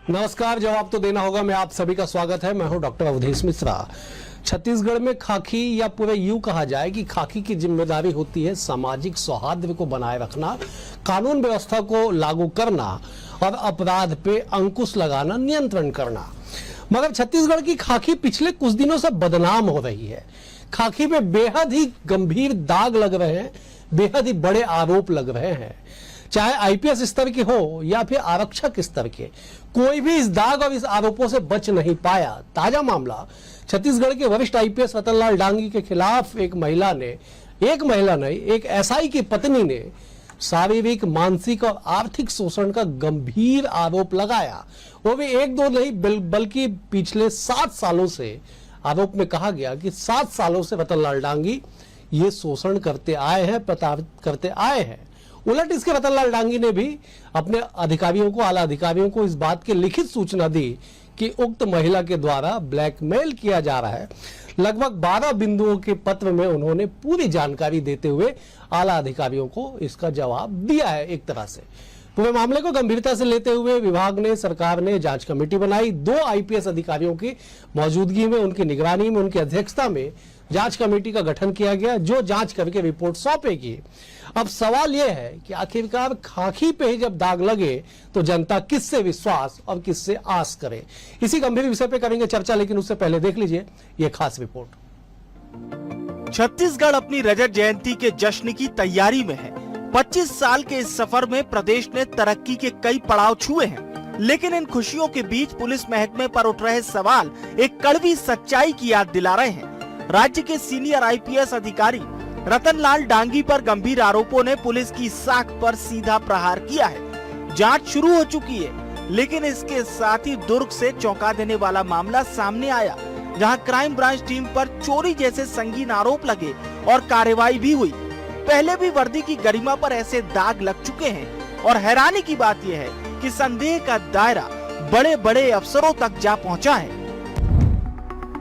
नमस्कार। जवाब तो देना होगा। मैं आप सभी का स्वागत है। मैं हूं डॉक्टर अवधेश मिश्रा। छत्तीसगढ़ में खाकी या पूरे यूं कहा जाए कि खाकी की जिम्मेदारी होती है सामाजिक सौहार्द को बनाए रखना, कानून व्यवस्था को लागू करना और अपराध पे अंकुश लगाना, नियंत्रण करना। मगर छत्तीसगढ़ की खाकी पिछले कुछ दिनों से बदनाम हो रही है। खाकी पे बेहद ही गंभीर दाग लग रहे हैं, बेहद ही बड़े आरोप लग रहे हैं। चाहे आईपीएस स्तर के हो या फिर आरक्षक स्तर के, कोई भी इस दाग और इस आरोपों से बच नहीं पाया। ताजा मामला छत्तीसगढ़ के वरिष्ठ आईपीएस रतनलाल डांगी के खिलाफ एक महिला नहीं, एक एसआई की पत्नी ने शारीरिक, मानसिक और आर्थिक शोषण का गंभीर आरोप लगाया। वो भी एक दो नहीं बल्कि पिछले 7 सालों से आरोप में कहा गया कि 7 सालों से रतनलाल डांगी ये शोषण करते आए हैं, प्रताड़ित करते आए हैं। उलट इसके रतनलाल डांगी ने भी अपने अधिकारियों को, आला अधिकारियों को इस बात की लिखित सूचना दी कि उक्त महिला के द्वारा ब्लैकमेल किया जा रहा है। लगभग 12 बिंदुओं के पत्र में उन्होंने पूरी जानकारी देते हुए आला अधिकारियों को इसका जवाब दिया है। एक तरह से पूरे मामले को गंभीरता से लेते हुए विभाग ने, सरकार ने जांच कमेटी बनाई। 2 आईपीएस अधिकारियों की मौजूदगी में, उनकी निगरानी में, उनकी अध्यक्षता में जांच कमेटी का गठन किया गया, जो जांच करके रिपोर्ट सौंपेगी। अब सवाल यह है कि आखिरकार खाकी पे ही जब दाग लगे तो जनता किससे विश्वास और किससे आस करे। इसी गंभीर विषय पे करेंगे चर्चा, लेकिन उससे पहले देख लीजिए ये खास रिपोर्ट। छत्तीसगढ़ अपनी रजत जयंती के जश्न की तैयारी में है। 25 साल के इस सफर में प्रदेश ने तरक्की के कई पड़ाव छुए हैं, लेकिन इन खुशियों के बीच पुलिस महकमे पर उठ रहे सवाल एक कड़वी सच्चाई की याद दिला रहे हैं। राज्य के सीनियर आईपीएस अधिकारी रतनलाल डांगी पर गंभीर आरोपों ने पुलिस की साख पर सीधा प्रहार किया है। जांच शुरू हो चुकी है, लेकिन इसके साथ ही दुर्ग से चौंका देने वाला मामला सामने आया, जहां क्राइम ब्रांच टीम पर चोरी जैसे संगीन आरोप लगे और कार्रवाई भी हुई। पहले भी वर्दी की गरिमा पर ऐसे दाग लग चुके हैं और हैरानी की बात यह है कि संदेह का दायरा बड़े बड़े अफसरों तक जा पहुंचा है।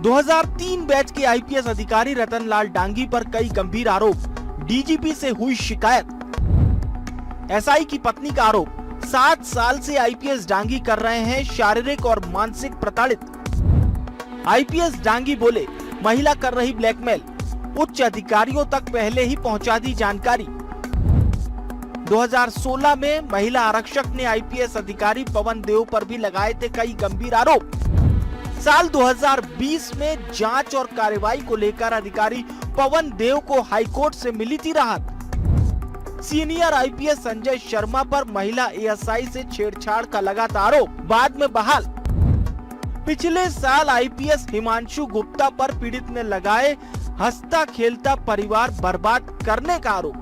2003 बैच के आईपीएस अधिकारी रतनलाल डांगी पर कई गंभीर आरोप, डीजीपी से हुई शिकायत। एसआई की पत्नी का आरोप, 7 साल से आईपीएस डांगी कर रहे हैं शारीरिक और मानसिक प्रताड़ित। आईपीएस डांगी बोले महिला कर रही ब्लैकमेल, उच्च अधिकारियों तक पहले ही पहुंचा दी जानकारी। 2016 में महिला आरक्षक ने आईपीएस अधिकारी पवन देव पर भी लगाए थे कई गंभीर आरोप। साल 2020 में जांच और कार्रवाई को लेकर अधिकारी पवन देव को हाईकोर्ट से मिली थी राहत। सीनियर आईपीएस संजय शर्मा पर महिला एएसआई से छेड़छाड़ का लगा था आरोप, बाद में बहाल। पिछले साल आईपीएस हिमांशु गुप्ता पर पीड़ित ने लगाए हंसता खेलता परिवार बर्बाद करने का आरोप।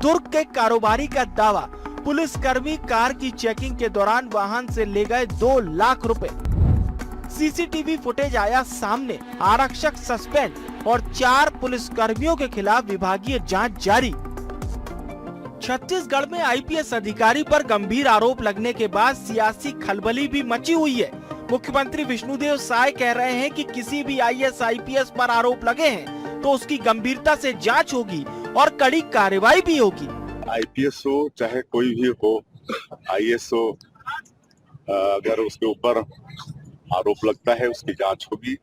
दुर्ग के कारोबारी का दावा, पुलिसकर्मी कार की चेकिंग के दौरान वाहन से ले गए 2 लाख रुपए। सीसीटीवी फुटेज आया सामने, आरक्षक सस्पेंड और 4 पुलिसकर्मियों के खिलाफ विभागीय जांच जारी। छत्तीसगढ़ में आईपीएस अधिकारी पर गंभीर आरोप लगने के बाद सियासी खलबली भी मची हुई है। मुख्यमंत्री विष्णुदेव साय कह रहे हैं कि किसी भी आईएएस आईपीएस पर आरोप लगे हैं तो उसकी गंभीरता से जांच होगी और कड़ी कार्रवाई भी होगी। आईपीएस हो चाहे कोई भी हो, आईएएस हो, अगर उसके ऊपर आरोप लगता है उसकी जांच होगी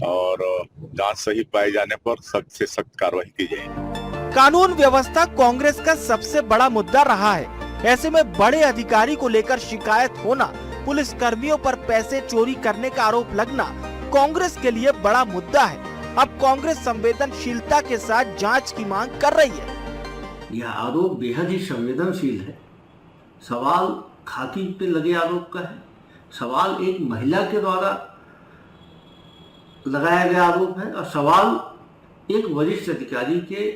और जांच सही पाए जाने पर सख्त से सख्त कार्रवाई की जाएगी। कानून व्यवस्था कांग्रेस का सबसे बड़ा मुद्दा रहा है। ऐसे में बड़े अधिकारी को लेकर शिकायत होना, पुलिस कर्मियों पर पैसे चोरी करने का आरोप लगना कांग्रेस के लिए बड़ा मुद्दा है। अब कांग्रेस संवेदनशीलता के साथ जांच की मांग कर रही है। यह आरोप बेहद ही संवेदनशील है। सवाल खाकी पे लगे आरोप का है, सवाल एक महिला के द्वारा लगाया गया आरोप है और सवाल एक वरिष्ठ अधिकारी के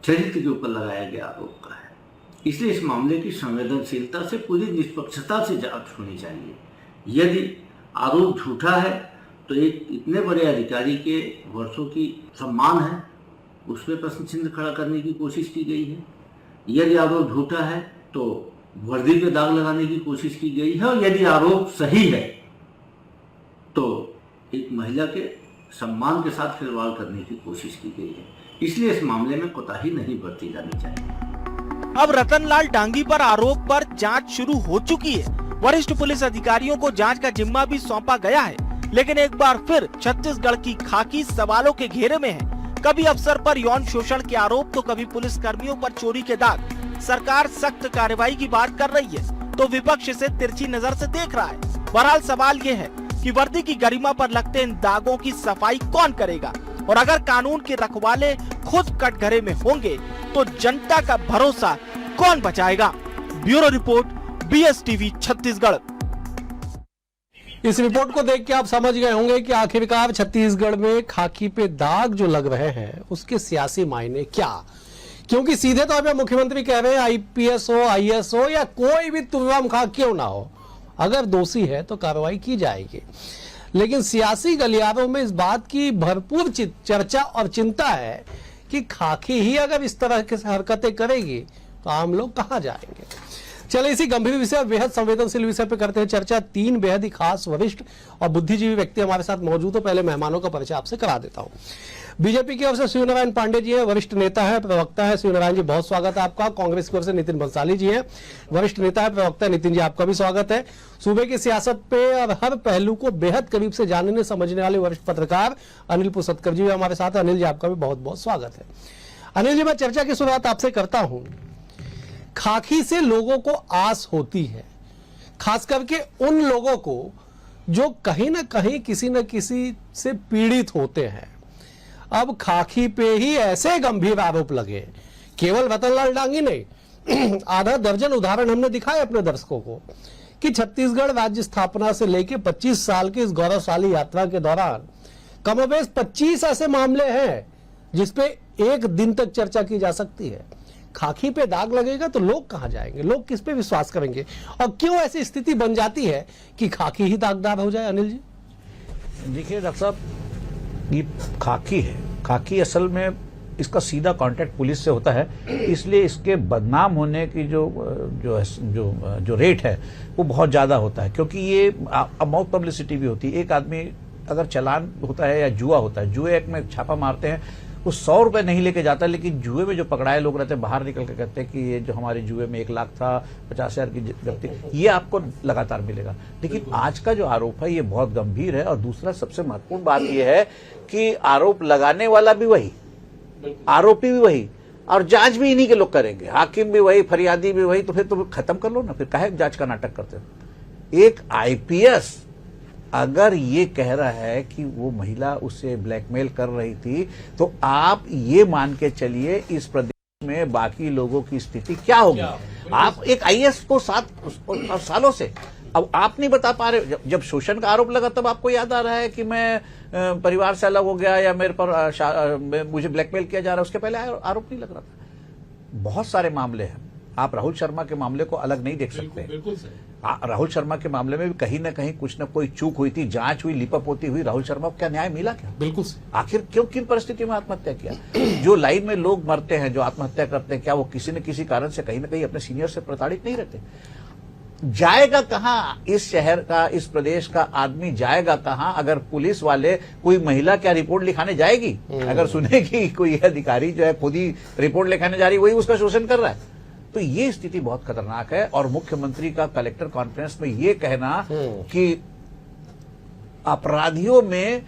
चरित्र के ऊपर लगाया गया आरोप का है। इसलिए इस मामले की संवेदनशीलता से, पूरी निष्पक्षता से जांच होनी चाहिए। यदि आरोप झूठा है तो एक इतने बड़े अधिकारी के वर्षों की सम्मान है, उस पर प्रश्न चिन्ह खड़ा करने की कोशिश की गई है। यदि आरोप झूठा है तो वर्दी पे दाग लगाने की कोशिश की गई है, और यदि आरोप सही है तो एक महिला के सम्मान के साथ खिलवाड़ करने की कोशिश की गई है। इसलिए इस मामले में कोताही नहीं बरती जानी चाहिए। अब रतनलाल डांगी पर आरोप पर जांच शुरू हो चुकी है। वरिष्ठ पुलिस अधिकारियों को जांच का जिम्मा भी सौंपा गया है, लेकिन एक बार फिर छत्तीसगढ़ की खाकी सवालों के घेरे में है। कभी अफसर पर यौन शोषण के आरोप तो कभी पुलिस कर्मियों पर चोरी के दाग। सरकार सख्त कार्रवाई की बात कर रही है तो विपक्ष इसे तिरछी नजर से देख रहा है। बहरहाल सवाल ये है कि वर्दी की गरिमा पर लगते इन दागों की सफाई कौन करेगा, और अगर कानून के रखवाले खुद कटघरे में होंगे तो जनता का भरोसा कौन बचाएगा। Bureau report, BSTV Chhattisgarh. इस रिपोर्ट को देख के आप समझ गए होंगे कि आखिरकार छत्तीसगढ़ में खाकी पे दाग जो लग रहे हैं उसके सियासी मायने क्या, क्योंकि सीधे तौर पे मुख्यमंत्री कह रहे हैं IPS हो, IAS हो या कोई भी तुलवाम खा क्यों ना हो, अगर दोषी है तो कार्रवाई की जाएगी। लेकिन सियासी गलियारों में इस बात की भरपूर चर्चा और चिंता है कि खाकी ही अगर इस तरह की हरकतें करेगी तो आम लोग कहां जाएंगे। चलिए इसी गंभीर विषय और बेहद संवेदनशील विषय पर करते हैं चर्चा। 3 बेहद ही खास वरिष्ठ और बुद्धिजीवी व्यक्ति हमारे साथ मौजूद है। पहले मेहमानों का परिचय आपसे करा देता हूं। बीजेपी की ओर से शिवनारायण पांडे जी हैं, वरिष्ठ नेता है, प्रवक्ता है। शिवनारायण जी बहुत स्वागत है आपका। कांग्रेस की ओर से नितिन बंसाली जी हैं, वरिष्ठ नेता है, प्रवक्ता है। नितिन जी आपका भी स्वागत है। सूबे की सियासत पे और हर पहलू को बेहद करीब से जानने समझने वाले वरिष्ठ पत्रकार अनिल पुसतकर जी हमारे साथ है। अनिल जी आपका भी बहुत बहुत स्वागत है। अनिल जी, मैं चर्चा की शुरुआत आपसे करता हूं। खाकी से लोगों को आस होती है, खास करके उन लोगों को जो कहीं ना कहीं किसी न किसी से पीड़ित होते हैं। अब खाकी पे ही ऐसे गंभीर आरोप लगे, केवल रतनलाल डांगी नहीं, आधा दर्जन उदाहरण हमने दिखाए अपने दर्शकों को कि छत्तीसगढ़ राज्य स्थापना से लेकर 25 साल की इस गौरवशाली यात्रा के दौरान कमोबेश 25 ऐसे मामले हैं जिसपे एक दिन तक चर्चा की जा सकती है। खाकी पे दाग लगेगा तो लोग कहां जाएंगे, लोग किस पे विश्वास करेंगे, और क्यों ऐसी स्थिति बन जाती है कि खाकी ही दागदार हो जाए। अनिल जी देखिए डॉक्टर साहब, ये खाकी है। खाकी असल में इसका सीधा कांटेक्ट पुलिस से होता है, इसलिए इसके बदनाम होने की जो रेट है वो बहुत ज्यादा होता है, क्योंकि ये अमाउंट पब्लिसिटी भी होती है। एक आदमी अगर चालान होता है या जुआ होता है, जुए में छापा मारते हैं, वो 100 रुपए नहीं लेके जाता, लेकिन जुए में जो पकड़ाए लोग रहते हैं बाहर निकल के कहते हैं कि ये जो हमारे जुए में 1 लाख था, 50,000 की जब्ती, ये आपको लगातार मिलेगा। लेकिन आज का जो आरोप है ये बहुत गंभीर है। और दूसरा सबसे महत्वपूर्ण बात ये है कि आरोप लगाने वाला भी वही, आरोपी भी वही, और जांच भी इन्हीं के लोग करेंगे, हाकिम भी वही, फरियादी भी वही। तो फिर तो खत्म कर लो ना, फिर काहे जांच का नाटक करते हो। एक IPS अगर ये कह रहा है कि वो महिला उसे ब्लैकमेल कर रही थी, तो आप ये मान के चलिए इस प्रदेश में बाकी लोगों की स्थिति क्या होगी। आप एक IAS को 7 सालों से अब आप नहीं बता पा रहे। जब शोषण का आरोप लगा तब आपको याद आ रहा है कि मैं परिवार से अलग हो गया या मेरे पर मुझे ब्लैकमेल किया जा रहा है, उसके पहले आरोप नहीं लग रहा था। बहुत सारे मामले हैं, आप राहुल शर्मा के मामले को अलग नहीं देख सकते। बिल्कुल सही। राहुल शर्मा के मामले में भी कहीं ना कहीं कुछ ना कोई चूक हुई थी, जांच हुई, लिपअप होती हुई राहुल शर्मा को क्या न्याय मिला क्या? बिल्कुल सही। आखिर क्यों, किन परिस्थिति में आत्महत्या किया? जो लाइन में लोग मरते हैं, जो आत्महत्या करते हैं, क्या वो किसी न किसी कारण से कहीं ना कहीं अपने सीनियर से प्रताड़ित नहीं रहते? जाएगा कहां इस शहर का, इस प्रदेश का आदमी जाएगा कहां अगर पुलिस वाले, कोई महिला क्या रिपोर्ट लिखाने जाएगी? अगर सुनेगी कोई अधिकारी जो है खुद ही रिपोर्ट लिखाने जा रही, वही उसका शोषण कर रहा है। तो ये स्थिति बहुत खतरनाक है। और मुख्यमंत्री का कलेक्टर कॉन्फ्रेंस में ये कहना कि अपराधियों में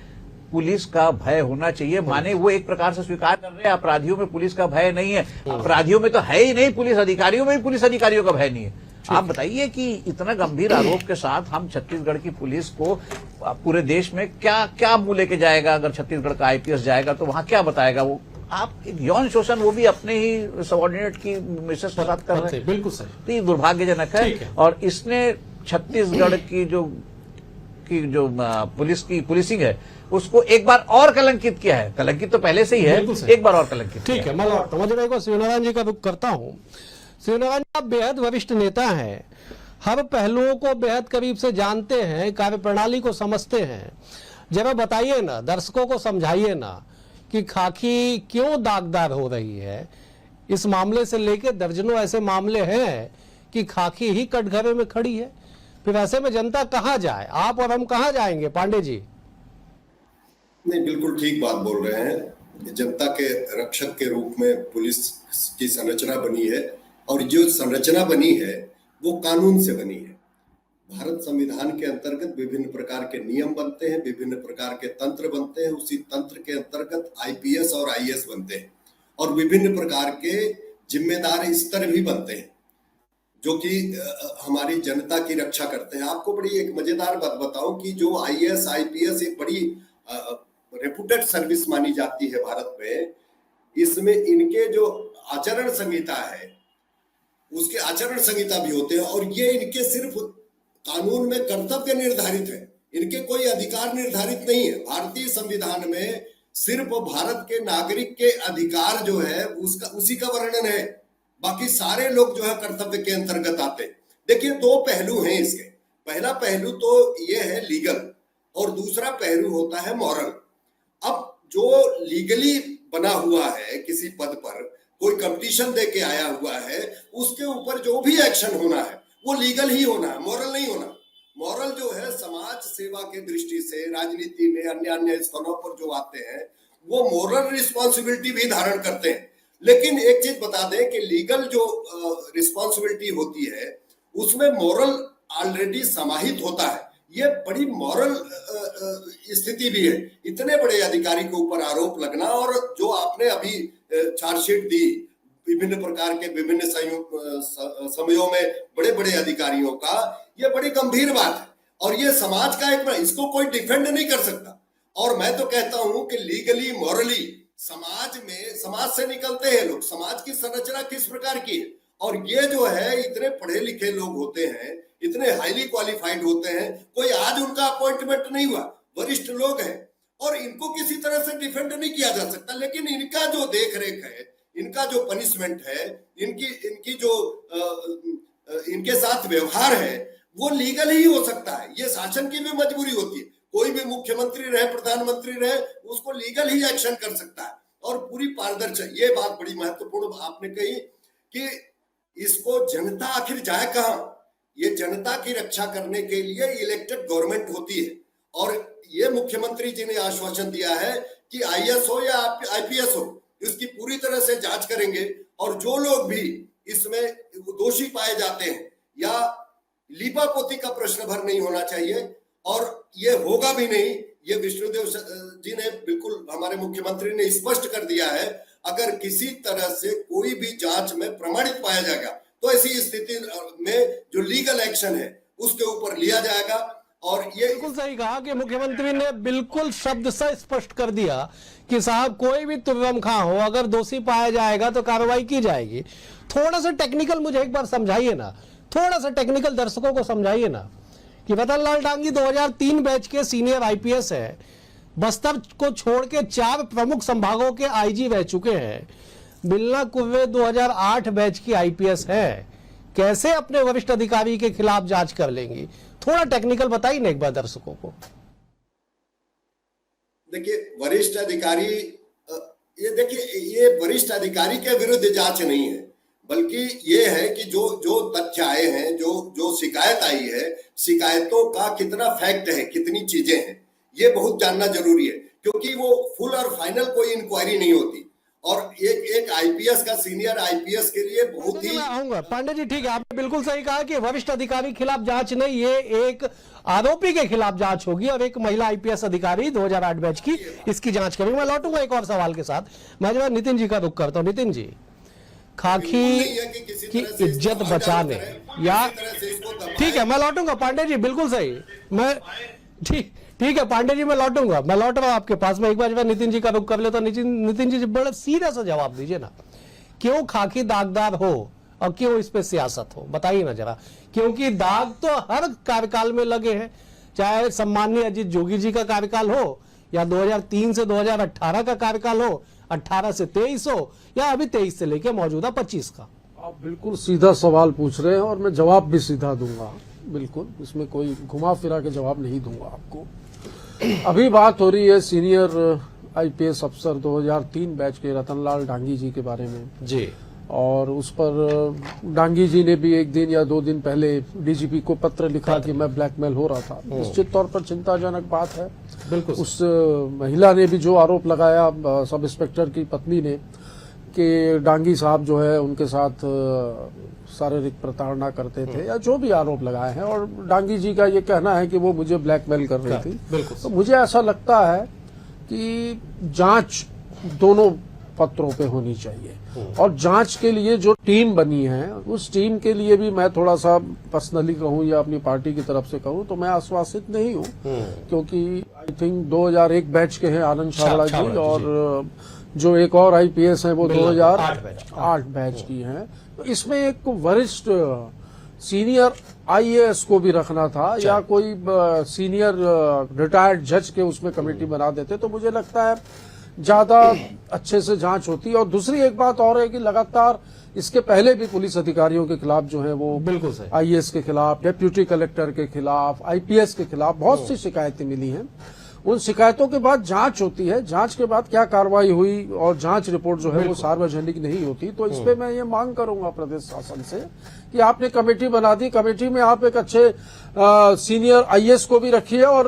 पुलिस का भय होना चाहिए, माने वो एक प्रकार से स्वीकार कर रहे हैं अपराधियों में पुलिस का भय नहीं है। अपराधियों में तो है ही नहीं, पुलिस अधिकारियों में भी पुलिस अधिकारियों का भय नहीं है। आप बताइए कि इतना गंभीर आरोप के साथ हम छत्तीसगढ़ की पुलिस को पूरे देश में क्या क्या मुंह लेके जाएगा? अगर छत्तीसगढ़ का IPS जाएगा तो वहां क्या बताएगा वो? आप यौन शोषण वो भी अपने ही सबऑर्डिनेट की मिसेस के साथ कर रहे हैं। बिल्कुल सही। तो ये दुर्भाग्यजनक है। और इसने छत्तीसगढ़ की जो पुलिस की पुलिसिंग है उसको एक बार और कलंकित किया है। कलंकित तो पहले से ही है, एक बार और कलंकित। ठीक है, मैं लौटता हूं। मैं शिवनारायण जी का रुख करता हूँ। शिवनारायण जी, आप बेहद वरिष्ठ नेता हैं, हर पहलुओं को बेहद करीब से जानते हैं, कार्य प्रणाली को समझते हैं। जरा बताइए ना, दर्शकों को समझाइए ना कि खाकी क्यों दागदार हो रही है। इस मामले से लेकर दर्जनों ऐसे मामले हैं कि खाकी ही कटघरे में खड़ी है। फिर ऐसे में जनता कहां जाए, आप और हम कहां जाएंगे? पांडे जी। नहीं, बिल्कुल ठीक बात बोल रहे हैं। जनता के रक्षक के रूप में पुलिस की संरचना बनी है, और जो संरचना बनी है वो कानून से बनी है। भारत संविधान के अंतर्गत विभिन्न प्रकार के नियम बनते हैं, विभिन्न प्रकार के तंत्र बनते हैं। उसी तंत्र के अंतर्गत आईपीएस और आईएएस बनते हैं और विभिन्न प्रकार के जिम्मेदार स्तर भी बनते हैं जो कि हमारी जनता की रक्षा करते हैं। आपको बड़ी एक मजेदार बात बताऊं कि जो आईएएस आईपीएस एक बड़ी रेपुटेड सर्विस मानी जाती है भारत में, इसमें इनके जो आचरण संहिता है उसके आचरण संहिता भी होते हैं और ये इनके सिर्फ कानून में कर्तव्य निर्धारित है, इनके कोई अधिकार निर्धारित नहीं है। भारतीय संविधान में सिर्फ भारत के नागरिक के अधिकार जो है उसका उसी का वर्णन है, बाकी सारे लोग जो है कर्तव्य के अंतर्गत आते हैं। देखिए दो पहलू हैं इसके, पहला पहलू तो ये है लीगल और दूसरा पहलू होता है मॉरल। अब जो लीगली बना हुआ है किसी पद पर कोई कंपटीशन दे के आया हुआ है उसके ऊपर जो भी एक्शन होना है वो लीगल ही होना है, मॉरल नहीं होना। मॉरल जो है समाज सेवा के दृष्टि से राजनीति में अन्य स्थानों पर जो आते हैं वो मॉरल रिस्पॉन्सिबिलिटी भी धारण करते हैं। लेकिन एक चीज बता दें कि लीगल जो रिस्पॉन्सिबिलिटी होती है उसमें मॉरल ऑलरेडी समाहित होता है। ये बड़ी मॉरल स्थिति भी है, इतने बड़े अधिकारी के ऊपर आरोप लगना और जो आपने अभी चार्जशीट दी विभिन्न प्रकार के विभिन्न समयों में बड़े बड़े अधिकारियों का, ये बड़ी गंभीर बात है और ये समाज का एक, इसको कोई डिफेंड नहीं कर सकता। और मैं तो कहता हूं कि लीगली मॉरली समाज से निकलते हैं लोग, समाज की संरचना किस प्रकार की है और ये जो है इतने पढ़े लिखे लोग होते हैं, इतने हाईली क्वालिफाइड होते हैं, कोई आज उनका अपॉइंटमेंट नहीं हुआ, वरिष्ठ लोग हैं और इनको किसी तरह से डिफेंड नहीं किया जा सकता। लेकिन इनका जो देख रेख है, इनका जो पनिशमेंट है, इनकी जो इनके साथ व्यवहार है वो लीगल ही हो सकता है। ये शासन की भी मजबूरी होती है, कोई भी मुख्यमंत्री रहे प्रधानमंत्री रहे उसको लीगल ही एक्शन कर सकता है और पूरी पारदर्शी। ये बात बड़ी महत्वपूर्ण आपने कही कि इसको जनता आखिर जाए कहां। ये जनता की रक्षा करने के लिए इलेक्टेड गवर्नमेंट होती है और ये मुख्यमंत्री जी ने आश्वासन दिया है कि आईएएस हो या आईपीएस हो इसकी पूरी तरह से जांच करेंगे और जो लोग भी इसमें दोषी पाए जाते हैं या लीपापोती का प्रश्न भर नहीं होना चाहिए और ये होगा भी नहीं। ये विष्णुदेव जी ने बिल्कुल, हमारे मुख्यमंत्री ने स्पष्ट कर दिया है, अगर किसी तरह से कोई भी जांच में प्रमाणित पाया जाएगा तो ऐसी स्थिति में जो लीगल एक्शन है उसके ऊपर लिया जाएगा। और ये बिल्कुल सही कहा कि मुख्यमंत्री ने बिल्कुल शब्द से स्पष्ट कर दिया कि साहब कोई भी तुर्रम खां हो, अगर दोषी पाया जाएगा तो कार्रवाई की जाएगी। थोड़ा सा टेक्निकल मुझे एक बार समझाइए ना, थोड़ा सा टेक्निकल दर्शकों को समझाइए ना कि रतन लाल डांगी 2003 बैच के सीनियर आईपीएस है, बस्तर को छोड़ के 4 प्रमुख संभागों के आईजी रह चुके हैं, बिल्ला कुर्रे 2008 बैच की आईपीएस है, कैसे अपने वरिष्ठ अधिकारी के खिलाफ जांच कर लेंगी? थोड़ा टेक्निकल बताइए ना एक बार दर्शकों को। देखिए वरिष्ठ अधिकारी, ये वरिष्ठ अधिकारी के विरुद्ध जांच नहीं है, बल्कि ये है कि जो तथ्य आए हैं, जो शिकायत आई है, शिकायतों का कितना फैक्ट है, कितनी चीजें हैं, ये बहुत जानना जरूरी है क्योंकि वो फुल और फाइनल कोई इंक्वायरी नहीं होती। और एक आईपीएस का, सीनियर आईपीएस के लिए बहुत ही आऊंगा पांडे जी, ठीक है, आपने बिल्कुल सही कहा कि वरिष्ठ अधिकारी के खिलाफ जांच नहीं, ये एक आरोपी के खिलाफ जांच होगी और एक महिला आईपीएस अधिकारी 2008 बैच की इसकी जांच करेंगे। मैं लौटूंगा एक और सवाल के साथ, मैं जो नितिन जी का रुख करता हूँ। नितिन जी, खाकी की इज्जत बचाने या, ठीक है मैं लौटूंगा पांडे जी, बिल्कुल सही, मैं ठीक है पांडे जी, मैं लौट रहा हूं आपके पास में। एक बार नितिन जी का रुख कर ले तो नितिन जी बड़ा सीधा सा जवाब दीजिए ना, क्यों खाकी दागदार हो और क्यों इस पे सियासत हो, बताइए ना जरा। क्योंकि दाग तो हर कार्यकाल में लगे हैं, चाहे सम्माननीय अजीत जोगी जी का कार्यकाल हो या 2003 से 2018 का कार्यकाल हो, 18 से 23 हो या अभी 23 से लेके मौजूदा 25 का। आप बिल्कुल सीधा सवाल पूछ रहे हैं और मैं जवाब भी सीधा दूंगा, बिल्कुल इसमें कोई घुमा फिरा के जवाब नहीं दूंगा आपको। अभी बात हो रही है सीनियर आईपीएस अफसर 2003 बैच के रतनलाल डांगी जी के बारे में जी, और उस पर डांगी जी ने भी 1 दिन या 2 दिन पहले डीजीपी को पत्र लिखा कि मैं ब्लैकमेल हो रहा था। निश्चित तौर पर चिंताजनक बात है। बिल्कुल उस महिला ने भी जो आरोप लगाया सब इंस्पेक्टर की पत्नी ने कि डांगी साहब जो है उनके साथ शारीरिक प्रताड़ना करते थे या जो भी आरोप लगाए हैं, और डांगी जी का ये कहना है कि वो मुझे ब्लैकमेल कर रही थी। बिल्कुल। तो मुझे ऐसा लगता है कि जांच दोनों पत्रों पे होनी चाहिए, और जांच के लिए जो टीम बनी है उस टीम के लिए भी मैं थोड़ा सा पर्सनली कहूं या अपनी पार्टी की तरफ से कहूं तो मैं आश्वासित नहीं हूं, क्योंकि आई थिंक 2001 बैच के हैं आनंद छाबड़ा जी, और जो एक और आईपीएस है वो 2008 बैच की हैं। तो इसमें एक वरिष्ठ सीनियर आईएएस को भी रखना था या कोई सीनियर रिटायर्ड जज के उसमें कमेटी बना देते तो मुझे लगता है ज्यादा अच्छे से जांच होती। और दूसरी एक बात और है कि लगातार इसके पहले भी पुलिस अधिकारियों के खिलाफ जो है वो बिल्कुल सही, आईएएस के खिलाफ, डिप्टी कलेक्टर के खिलाफ, आईपीएस के खिलाफ बहुत सी शिकायतें मिली हैं। उन शिकायतों के बाद जांच होती है, जांच के बाद क्या कार्रवाई हुई और जांच रिपोर्ट जो है वो सार्वजनिक नहीं होती। तो इस पे मैं ये मांग करूंगा प्रदेश शासन से कि आपने कमेटी बना दी, कमेटी में आप एक अच्छे सीनियर आईएएस को भी रखिए और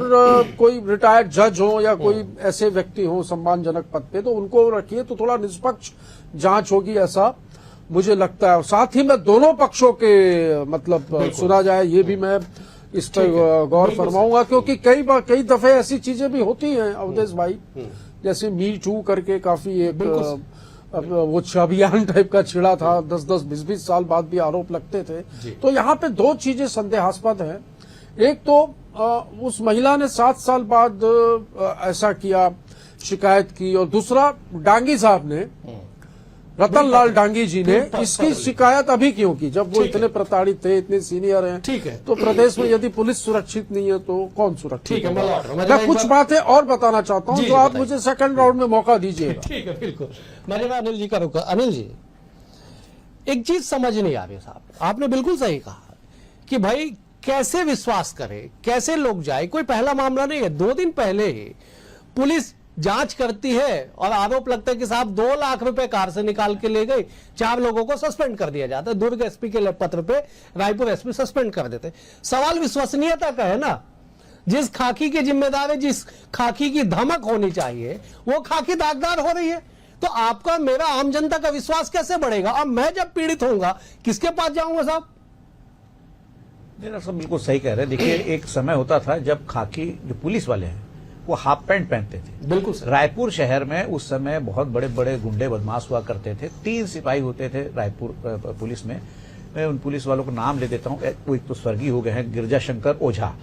कोई रिटायर्ड जज हो या कोई ऐसे व्यक्ति हो सम्मानजनक पद पे तो उनको रखिए, तो थोड़ा निष्पक्ष जांच होगी ऐसा मुझे लगता है। और साथ ही मैं दोनों पक्षों के मतलब सुना जाए ये भी मैं इस पर गौर फरमाऊंगा, क्योंकि कई दफे ऐसी चीजें भी होती हैं अवधेश भाई, जैसे मी टू करके काफी एक वो अभियान टाइप का छिड़ा था, 10-10, 20-20 साल बाद भी आरोप लगते थे। तो यहाँ पे दो चीजें संदेहास्पद हैं। एक तो उस महिला ने 7 साल बाद ऐसा किया, शिकायत की, और दूसरा डांगी साहब ने, रतन लाल डांगी जी ने इसकी शिकायत अभी क्यों की जब वो इतने प्रताड़ित थे, इतने सीनियर हैं। ठीक है। तो प्रदेश में यदि पुलिस सुरक्षित नहीं है तो कौन सुरक्षित? ठीक है, मैं लौट रहा हूं। मैं कुछ बातें और बताना चाहता हूं, जी, तो आप बताइए। मुझे सेकंड राउंड में मौका दीजिएगा। ठीक है, बिल्कुल। मैंने अनिल जी का रुका। अनिल जी, एक चीज समझ नहीं आ रही साहब, आपने बिल्कुल सही कहा कि भाई कैसे विश्वास करे, कैसे लोग जाए। कोई पहला मामला नहीं है, 2 दिन पहले ही पुलिस जांच करती है और आरोप लगता है कि साहब 2 लाख रुपए कार से निकाल के ले गए, 4 लोगों को सस्पेंड कर दिया जाता है। दुर्ग एसपी के पत्र पे रायपुर एसपी सस्पेंड कर देते। सवाल विश्वसनीयता का है ना, जिस खाकी की जिम्मेदारी, जिस खाकी की धमक होनी चाहिए वो खाकी दागदार हो रही है, तो आपका मेरा आम जनता का विश्वास कैसे बढ़ेगा? अब मैं जब पीड़ित होऊंगा किसके पास जाऊंगा साहब? मेरा सब बिल्कुल सही कह रहे हैं। देखिए, एक समय होता था जब खाकी जो पुलिस वाले हैं वो हाफ पैंट पहनते थे। बिल्कुल सर। रायपुर शहर में उस समय बहुत बड़े बड़े गुंडे बदमाश हुआ करते थे। 3 सिपाही होते थे रायपुर पुलिस में। मैं उन पुलिस वालों को नाम ले देता हूँ। वो एक तो स्वर्गीय हो गए हैं गिरजा शंकर ओझा,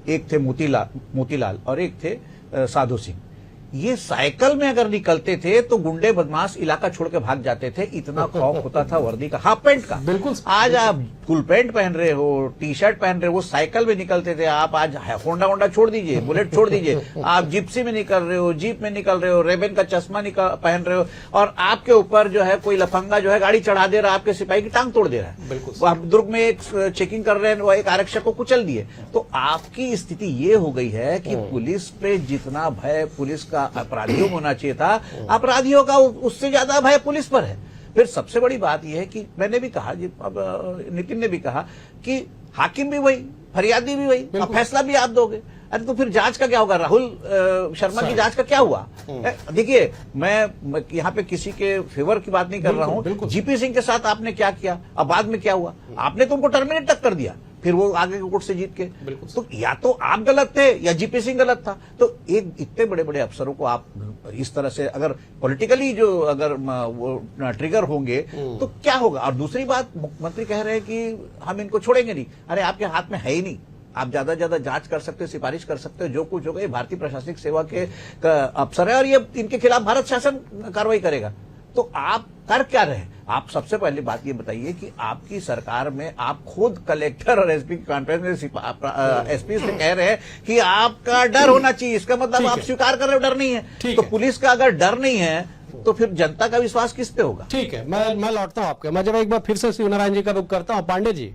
एक थे मोतीलाल और एक थे साधु सिंह। ये साइकिल में अगर निकलते थे तो गुंडे बदमाश इलाका छोड़ के भाग जाते थे, इतना खौफ होता था वर्दी का, हाफ पैंट का। बिल्कुल। आज आप फुल पैंट पहन रहे हो, टी शर्ट पहन रहे हो, वो साइकिल में निकलते थे। आप आज होंडा छोड़ दीजिए, बुलेट छोड़ दीजिए, आप जिप्सी में निकल रहे हो, जीप में निकल रहे हो, रेबन का चश्मा पहन रहे हो, और आपके ऊपर जो है कोई लफंगा जो है गाड़ी चढ़ा दे रहा है, आपके सिपाही की टांग तोड़ दे रहा है। बिल्कुल। आप दुर्ग में एक चेकिंग कर रहे हैं, वो एक आरक्षक को कुचल दिए। तो आपकी स्थिति ये हो गई है कि पुलिस पे जितना भय पुलिस का अपराधियों होना चाहिए था, अपराधियों का उससे ज्यादा भय पुलिस पर है। फिर सबसे बड़ी बात यह है कि मैंने भी कहा, अब नितिन ने भी कहा कि हाकिम भी वही, फरियादी भी वही, अब फैसला भी आप दोगे। अरे तो फिर जांच का क्या होगा? राहुल शर्मा की जांच का क्या हुआ? देखिए, मैं यहाँ पे किसी के फेवर की बात नहीं कर रहा हूँ। जीपी सिंह के साथ आपने क्या किया, अब बाद में क्या हुआ? आपने तो उनको टर्मिनेट तक कर दिया, फिर वो आगे कोर्ट से जीत के। तो या तो आप गलत थे या जीपी सिंह गलत था। तो एक इतने बड़े बड़े अफसरों को आप इस तरह से अगर पॉलिटिकली जो अगर वो ट्रिगर होंगे तो क्या होगा? और दूसरी बात, मुख्यमंत्री कह रहे हैं कि हम इनको छोड़ेंगे नहीं। अरे आपके हाथ में है ही नहीं, आप ज्यादा से ज्यादा जांच कर सकते हो, सिफारिश कर सकते हो, जो कुछ होगा। ये भारतीय प्रशासनिक सेवा के अफसर है और ये इनके खिलाफ भारत शासन कार्रवाई करेगा। तो आप कर क्या रहे हैं? आप सबसे पहले बात ये बताइए कि आपकी सरकार में आप खुद कलेक्टर और एसपी की कॉन्फ्रेंस में एसपी से कह रहे हैं कि आपका डर होना चाहिए। इसका मतलब आप स्वीकार कर रहे हो डर नहीं है। तो पुलिस का अगर डर नहीं है तो फिर जनता का विश्वास किस पे होगा? ठीक है, मैं लौटता हूं आपके। मैं जब एक बार फिर से शिवनारायण जी का रुख करता हूं। पांडे जी,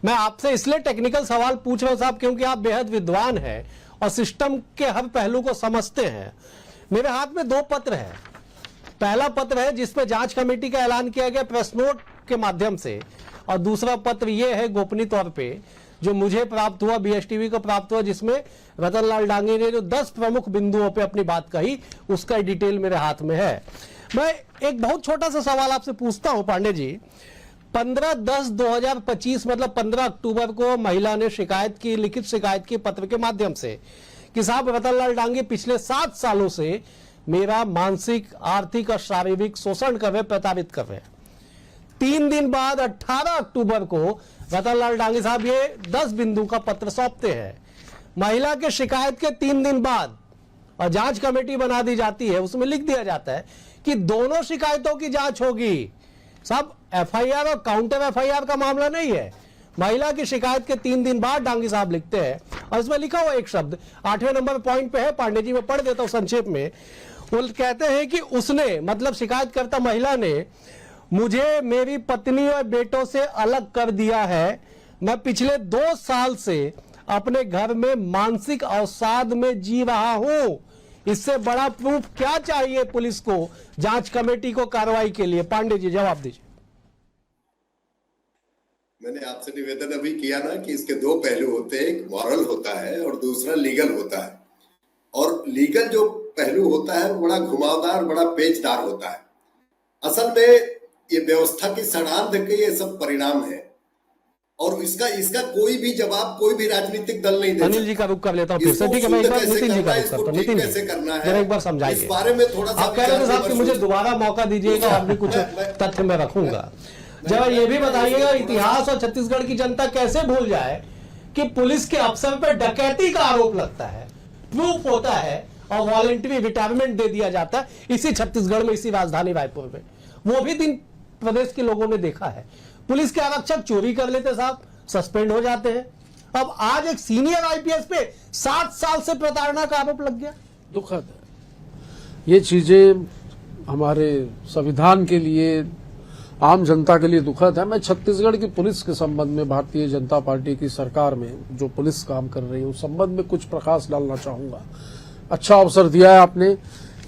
मैं आपसे इसलिए टेक्निकल सवाल पूछ रहा हूं साहब क्योंकि आप बेहद विद्वान हैं और सिस्टम के हर पहलू को समझते हैं। मेरे हाथ में 2 पत्र है। पहला पत्र है जिसपे जांच कमेटी का ऐलान किया गया प्रेस नोट के माध्यम से, और दूसरा पत्र यह है गोपनीय तौर पे जो मुझे प्राप्त हुआ, बीएसटीवी को प्राप्त हुआ, जिसमें रतन लाल डांगी ने जो 10 प्रमुख बिंदुओं पे अपनी बात कही, उसका डिटेल मेरे हाथ में है। मैं एक बहुत छोटा सा सवाल आपसे पूछता हूं पांडे जी। 15/10/2025 मतलब 15 अक्टूबर को महिला ने शिकायत की, लिखित शिकायत की पत्र के माध्यम से कि साहब रतनलाल डांगे पिछले 7 सालों से मेरा मानसिक, आर्थिक और शारीरिक शोषण कर रहे, प्रताड़ित कर रहे। 3 दिन बाद 18 अक्टूबर को रतनलाल डांगे साहब ये 10 बिंदु का पत्र सौंपते हैं। महिला के शिकायत के 3 दिन बाद और जांच कमेटी बना दी जाती है, उसमें लिख दिया जाता है कि दोनों शिकायतों की जांच होगी। साहब एफआईआर और काउंटर एफआईआर का मामला नहीं है। महिला की शिकायत के 3 दिन बाद डांगी साहब लिखते हैं और इसमें लिखा हुआ एक शब्द 8वें नंबर पॉइंट पे है, पांडे जी मैं पढ़ देता हूं संक्षेप में। वो कहते हैं कि उसने, मतलब शिकायतकर्ता महिला ने, मुझे मेरी पत्नी और बेटों से अलग कर दिया है। मैं पिछले 2 साल से अपने घर में मानसिक अवसाद में जी रहा हूं। इससे बड़ा प्रूफ क्या चाहिए पुलिस को, जांच कमेटी को कार्रवाई के लिए? पांडे जी जवाब दीजिए। मैंने आपसे निवेदन अभी किया ना कि इसके 2 पहलू होते हैं, एक मॉरल होता है और दूसरा लीगल होता है। और लीगल जो पहलू होता है वो बड़ा घुमावदार, बड़ा पेचदार होता है। असल में ये व्यवस्था की सड़ांध के ये सब परिणाम है और इसका कोई भी जवाब कोई भी राजनीतिक दल नहीं दे सकता। अनिल जी का रुख कर लेता हूं फिर से, ठीक है? मैं एक बार नितिन जी का रुख करता हूं। नितिन जी करना जरा है, एक बार समझाइए इस बारे में थोड़ा सा। आप कह रहे थे साहब कि मुझे दोबारा मौका दीजिएगा और भी कुछ तथ्य मैं रखूंगा। जरा ये भी बताइएगा, इतिहास और छत्तीसगढ़ की जनता कैसे भूल जाए कि पुलिस के अफसर पर डकैती का आरोप लगता है, प्रूफ होता है और वॉलंटरी रिटायरमेंट दे दिया जाता है इसी छत्तीसगढ़ में, इसी राजधानी रायपुर में। वो भी दिन प्रदेश के लोगों ने देखा है। पुलिस के आरक्षक चोरी कर लेते साहब, सस्पेंड हो जाते हैं। अब आज एक सीनियर आईपीएस पे 7 साल से प्रताड़ना का आरोप लग गया। दुखद है ये चीजें, हमारे संविधान के लिए, आम जनता के लिए दुखद है। मैं छत्तीसगढ़ की पुलिस के संबंध में, भारतीय जनता पार्टी की सरकार में जो पुलिस काम कर रही है उस संबंध में कुछ प्रकाश डालना चाहूंगा। अच्छा अवसर दिया है आपने।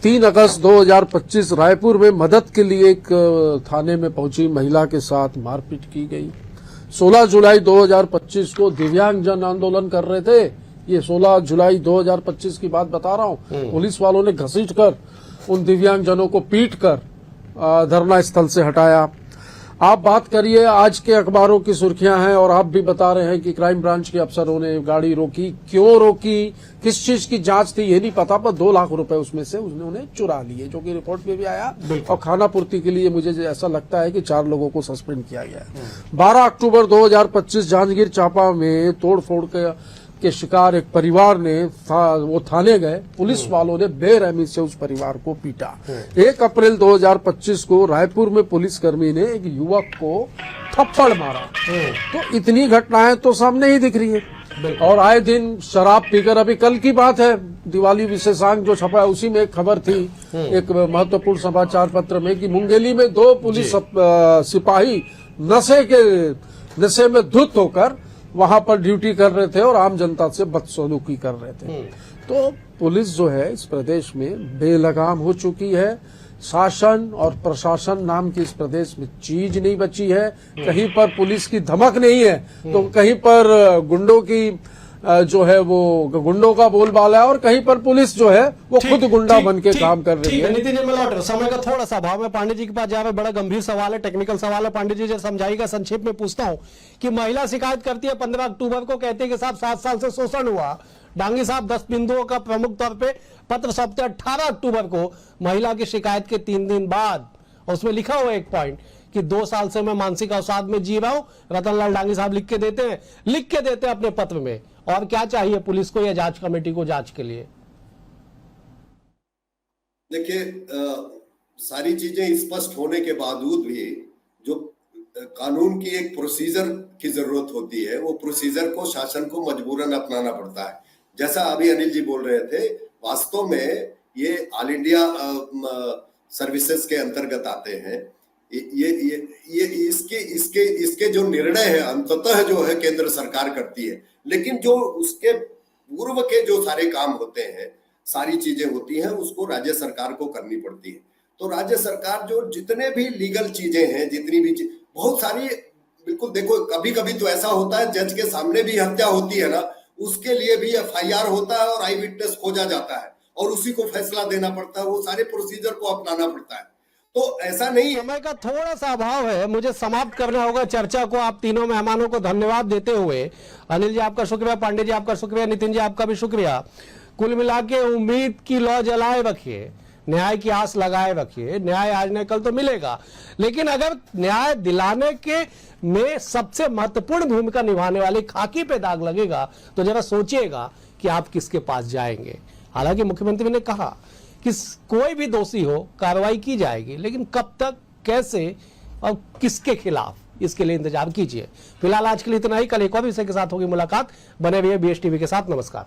3 अगस्त 2025 रायपुर में मदद के लिए एक थाने में पहुंची महिला के साथ मारपीट की गई। 16 जुलाई 2025 को दिव्यांग जन आंदोलन कर रहे थे। ये 16 जुलाई 2025 की बात बता रहा हूं। पुलिस वालों ने घसीट कर उन दिव्यांग जनों को पीट कर धरना स्थल से हटाया। आप बात करिए, आज के अखबारों की सुर्खियां हैं और आप भी बता रहे हैं कि क्राइम ब्रांच के अफसरों ने गाड़ी रोकी। क्यों रोकी, किस चीज की जांच थी ये नहीं पता, पर 2 लाख रुपए उसमें से उन्होंने चुरा लिए, जो कि रिपोर्ट में भी आया। और खाना पूर्ति के लिए मुझे ऐसा लगता है कि 4 लोगों को सस्पेंड किया गया है। 12 अक्टूबर 2025 जांजगीर चांपा में तोड़फोड़ के शिकार एक परिवार ने वो थाने गए। पुलिस वालों ने बेरहमी से उस परिवार को पीटा। 1 अप्रैल 2025 को रायपुर में पुलिसकर्मी ने एक युवक को थप्पड़ मारा। तो इतनी घटनाएं तो सामने ही दिख रही है। और आए दिन शराब पीकर, अभी कल की बात है, दिवाली विशेषांक जो छपा है उसी में एक खबर थी एक महत्वपूर्ण समाचार पत्र में कि मुंगेली में 2 पुलिस सिपाही नशे में धुत होकर वहां पर ड्यूटी कर रहे थे और आम जनता से बदसलूकी कर रहे थे। तो पुलिस जो है इस प्रदेश में बेलगाम हो चुकी है। शासन और प्रशासन नाम की इस प्रदेश में चीज नहीं बची है। कहीं पर पुलिस की धमक नहीं है तो कहीं पर गुंडों की जो है वो गुंडों का बोलबाला है और कहीं पर पुलिस जो है वो खुद गुंडा बन के काम कर रही है। नितिन जी मैं लौट रहा, समय का थोड़ा सा अभाव में पांडे जी के पास जा रहा है। बड़ा गंभीर सवाल है, टेक्निकल सवाल है। पांडे जी जब समझाइएगा, संक्षेप में पूछता हूं कि महिला शिकायत करती है 15 अक्टूबर को, कहती है कि साहब 7 साल से शोषण हुआ। डांगी साहब 10 बिंदुओं का प्रमुख तौर पे पत्र सौंपते 18 अक्टूबर को महिला की शिकायत के 3 दिन बाद। और उसमें लिखा हुआ एक पॉइंट कि 2 साल से मैं मानसिक अवसाद में जी रहा हूं। रतनलाल डांगी साहब लिख के देते हैं अपने पत्र में। और क्या चाहिए पुलिस को या जांच कमेटी को जांच के लिए? देखिए, सारी चीजें स्पष्ट होने के बावजूद भी जो कानून की एक प्रोसीजर की जरूरत होती है, वो प्रोसीजर को शासन को मजबूरन अपनाना पड़ता है। जैसा अभी अनिल जी बोल रहे थे, वास्तव में ये ऑल इंडिया सर्विसेज के अंतर्गत आते हैं। ये इसके जो निर्णय है अंततः जो है केंद्र सरकार करती है, लेकिन जो उसके पूर्व के जो सारे काम होते हैं, सारी चीजें होती हैं, उसको राज्य सरकार को करनी पड़ती है। तो राज्य सरकार जो जितने भी लीगल चीजें हैं, जितनी भी बहुत सारी, बिल्कुल देखो, कभी कभी तो ऐसा होता है जज के सामने भी हत्या होती है ना, उसके लिए भी एफआईआर होता है और आई विटनेस खोजा जाता है और उसी को फैसला देना पड़ता है। वो सारे प्रोसीजर को अपनाना पड़ता है। तो ऐसा नहीं है। समय का थोड़ा सा अभाव है, मुझे समाप्त करना होगा चर्चा को। आप तीनों मेहमानों को धन्यवाद देते हुए, अनिल जी आपका शुक्रिया, पांडे जी आपका शुक्रिया, नितिन जी आपका भी शुक्रिया। कुल मिला के उम्मीद की लौ जलाए रखिए, न्याय की आस लगाए रखिए। न्याय आज न कल तो मिलेगा, लेकिन अगर न्याय दिलाने के में सबसे महत्वपूर्ण भूमिका निभाने वाले खाकी पे दाग लगेगा तो जरा सोचिएगा कि आप किसके पास जाएंगे। हालांकि मुख्यमंत्री ने कहा कि कोई भी दोषी हो कार्रवाई की जाएगी, लेकिन कब तक, कैसे और किसके खिलाफ, इसके लिए इंतजार कीजिए। फिलहाल आज के लिए इतना ही। कल एक और विषय के साथ होगी मुलाकात। बने रहिए BS टीवी के साथ। नमस्कार।